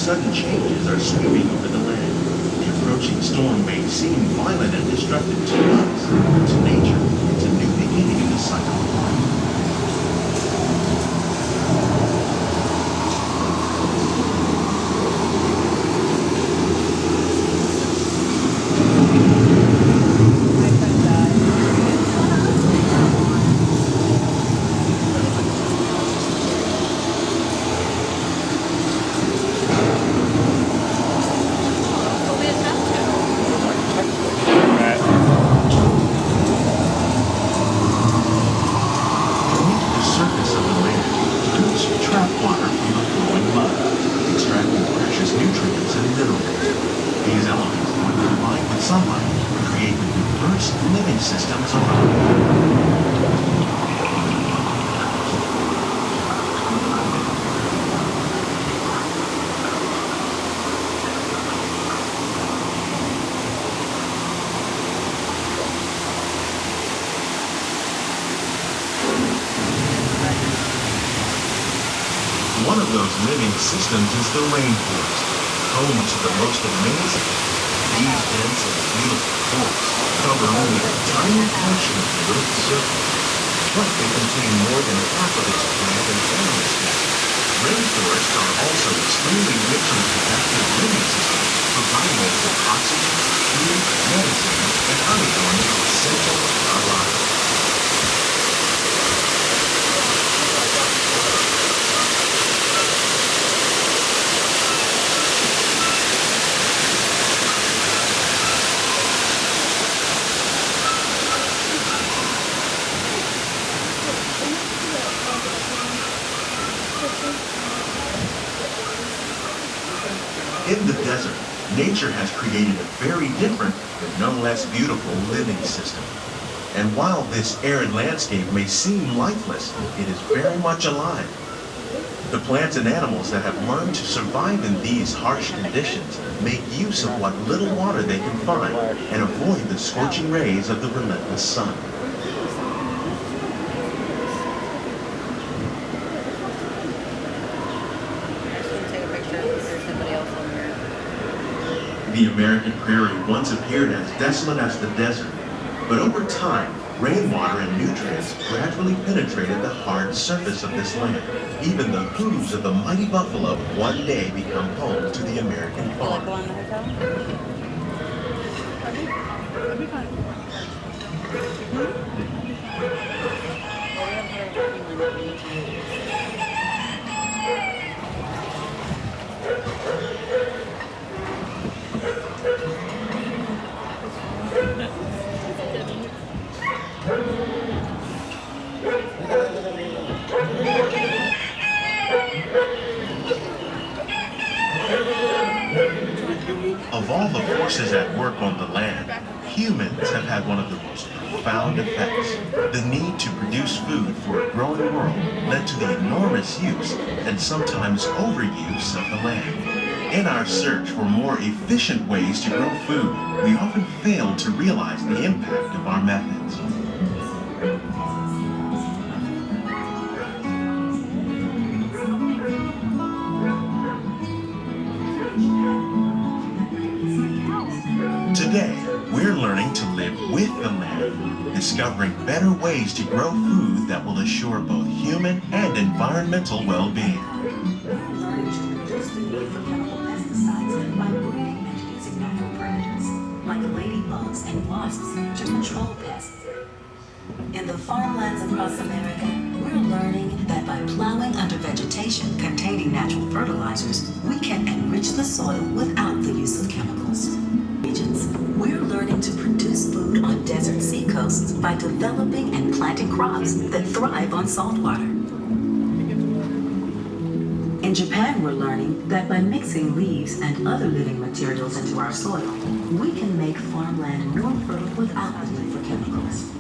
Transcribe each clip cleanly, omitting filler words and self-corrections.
sudden changes are sweeping over the land. The approaching storm may seem violent and destructive to us, but to nature, it's a new beginning in the cycle of life. One of those living systems is the rainforest, home to the most amazing. These dense and beautiful forests cover only a tiny portion of the Earth's surface, but they contain more than half of its plant and animal species. Rainforests are also extremely rich in productive living systems, providing us with oxygen, food, medicine, and other elements essential to our lives. In the desert, nature has created a very different, but no less beautiful living system. And while this arid landscape may seem lifeless, it is very much alive. The plants and animals that have learned to survive in these harsh conditions make use of what little water they can find and avoid the scorching rays of the relentless sun. The American prairie once appeared as desolate as the desert, but over time, rainwater and nutrients gradually penetrated the hard surface of this land. Even the hooves of the mighty buffalo one day become home to the American farm. Of all the forces at work on the land, humans have had one of the most profound effects. The need to produce food for a growing world led to the enormous use and sometimes overuse of the land. In our search for more efficient ways to grow food, we often fail to realize the impact of our methods. Today, we're learning to live with the land, discovering better ways to grow food that will assure both human and environmental well-being. Learning to reduce the need for chemical pesticides by breeding and using natural predators, like ladybugs and wasps, to control pests. In the farmlands across America, we're learning that by plowing under vegetation containing natural fertilizers, we can enrich the soil without the use of chemicals. We're learning to produce food on desert seacoasts by developing and planting crops that thrive on salt water. In Japan, we're learning that by mixing leaves and other living materials into our soil, we can make farmland more fertile without the need for chemicals.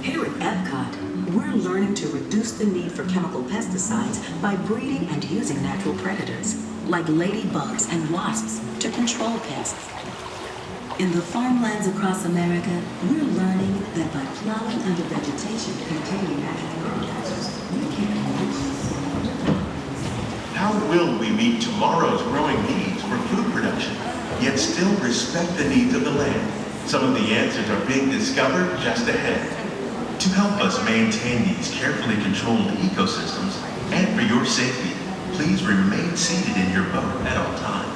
Here at Epcot, we're learning to reduce the need for chemical pesticides by breeding and using natural predators, like ladybugs and wasps, to control pests. In the farmlands across America, we're learning that by plowing under vegetation containing natural fertilizers, we can enrich the soil. How will we meet tomorrow's growing needs for food production, yet still respect the needs of the land? Some of the answers are being discovered just ahead. To help us maintain these carefully controlled ecosystems, and for your safety, please remain seated in your boat at all times.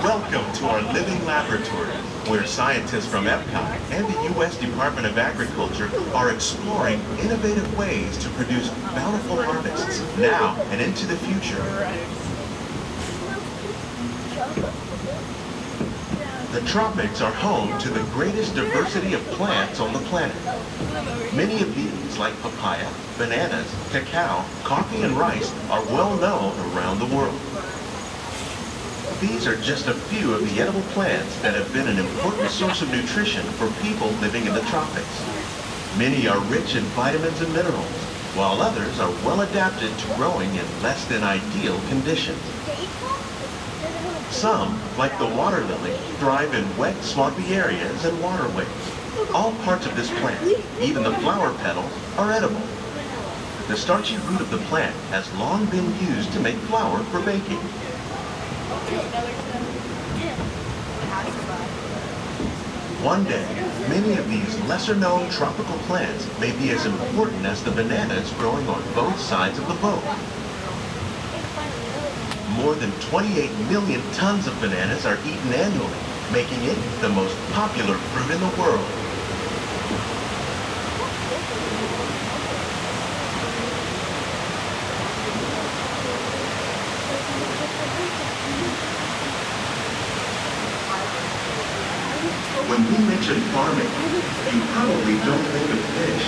Welcome to our living laboratory, where scientists from Epcot and the U.S. Department of Agriculture are exploring innovative ways to produce bountiful harvests now and into the future. The tropics are home to the greatest diversity of plants on the planet. Many of these, like papaya, bananas, cacao, coffee, and rice, are well known around the world. These are just a few of the edible plants that have been an important source of nutrition for people living in the tropics. Many are rich in vitamins and minerals, while others are well adapted to growing in less than ideal conditions. Some, like the water lily, thrive in wet, swampy areas and waterways. All parts of this plant, even the flower petals, are edible. The starchy root of the plant has long been used to make flour for baking. One day, many of these lesser-known tropical plants may be as important as the bananas growing on both sides of the boat. More than 28 million tons of bananas are eaten annually, making it the most popular fruit in the world. When we mention farming, you probably don't think of fish,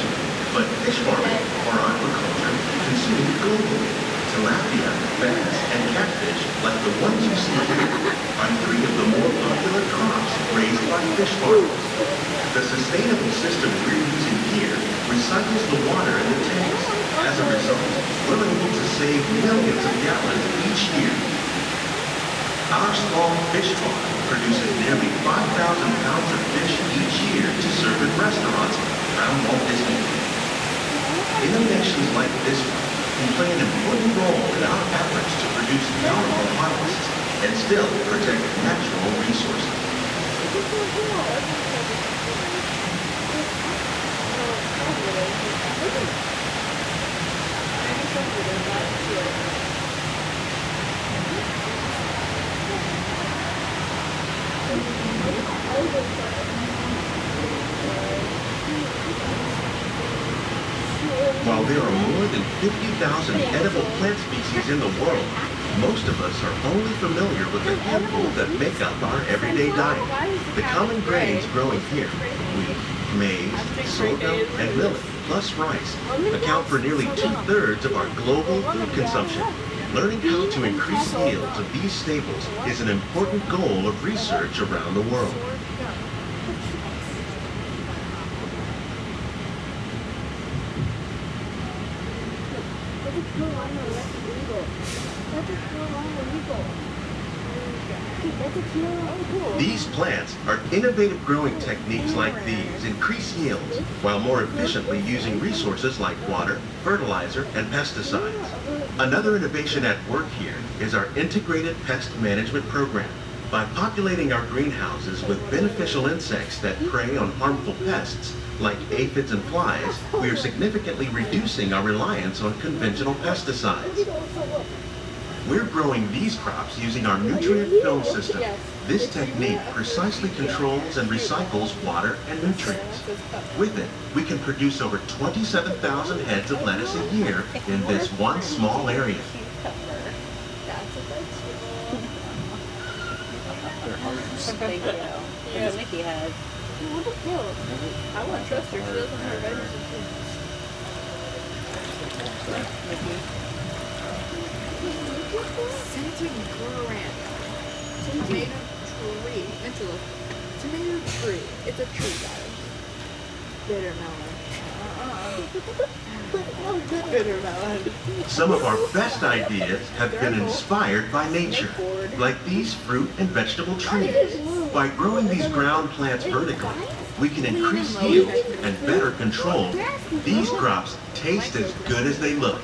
but fish farming, or aquaculture, consumed globally. Tilapia, bass, and catfish, like the ones you see here, are three of the more popular crops raised by fish farmers. The sustainable system we're using here recycles the water in the tanks. As a result, we're able to save millions of gallons each year. Our small fish farm produces nearly 5,000 pounds of fish each year to serve in restaurants around Walt Disney World. Innovations like this one can play an important role in our efforts to produce bountiful harvests and still protect natural resources. While there are more than 50,000 edible plant species in the world, most of us are only familiar with the handful that make up our everyday diet. The common grains growing here, wheat, maize, sorghum, and millet, plus rice, account for nearly 2/3 of our global food consumption. Learning how to increase yields of these staples is an important goal of research around the world. These plants are innovative growing techniques like these increase yields while more efficiently using resources like water, fertilizer, and pesticides. Another innovation at work here is our integrated pest management program. By populating our greenhouses with beneficial insects that prey on harmful pests, like aphids and flies, we are significantly reducing our reliance on conventional pesticides. We're growing these crops using our nutrient film system. This technique precisely controls and recycles water and nutrients. With it, we can produce over 27,000 heads of lettuce a year in this one small area. Thank you. There's a Mickey head. I wouldn't trust her. She doesn't have registers. Mickey. Send it to me. Go around. Tomato tree. Angela. Tomato tree. It's a tree, guys. Bitter melon. Bitter melon. Some of our best ideas have been inspired by nature, like these fruit and vegetable trees. By growing these ground plants vertically, we can increase yield and better control. These crops taste as good as they look.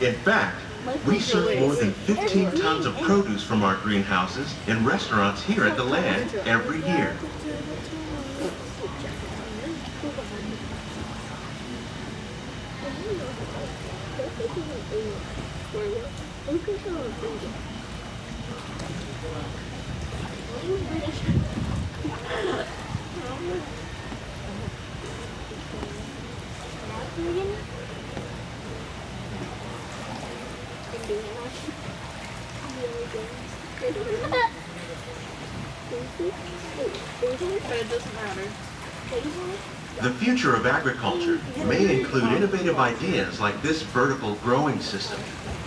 In fact, we serve more than 15 tons of produce from our greenhouses in restaurants here at the land every year. But it doesn't matter. The future of agriculture may include innovative ideas like this vertical growing system.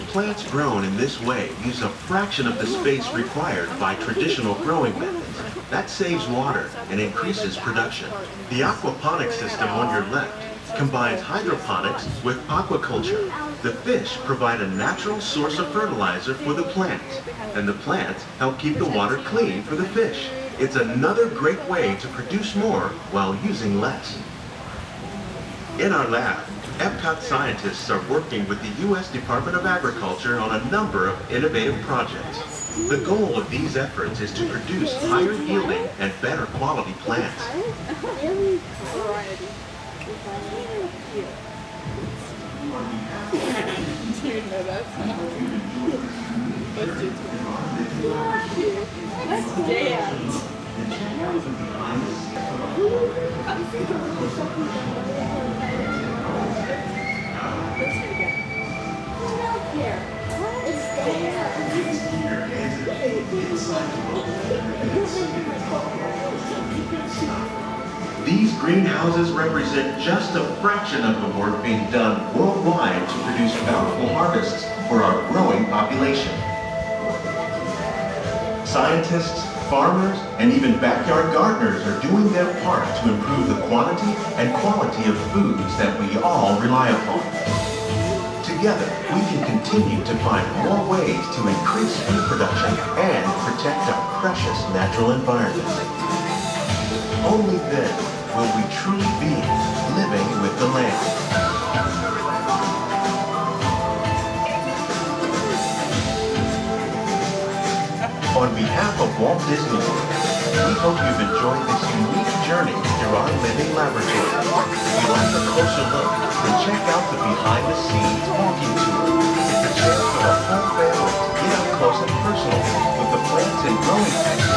Plants grown in this way use a fraction of the space required by traditional growing methods. That saves water and increases production. The aquaponics system on your left combines hydroponics with aquaculture. The fish provide a natural source of fertilizer for the plants, and the plants help keep the water clean for the fish. It's another great way to produce more while using less. In our lab, Epcot scientists are working with the U.S. Department of Agriculture on a number of innovative projects. The goal of these efforts is to produce higher yielding and better quality plants. Let's dance. These greenhouses represent just a fraction of the work being done worldwide to produce bountiful harvests for our growing population. Scientists, farmers, and even backyard gardeners are doing their part to improve the quantity and quality of foods that we all rely upon. Together, we can continue to find more ways to increase food production and protect our precious natural environment. Only then will we truly be living with the land. On behalf of Walt Disney World, we hope you've enjoyed this unique journey through our living laboratory. If you'd like a closer look, then check out the behind-the-scenes walking tour. It's a chance for the whole family to get up close and personal with the plants and growing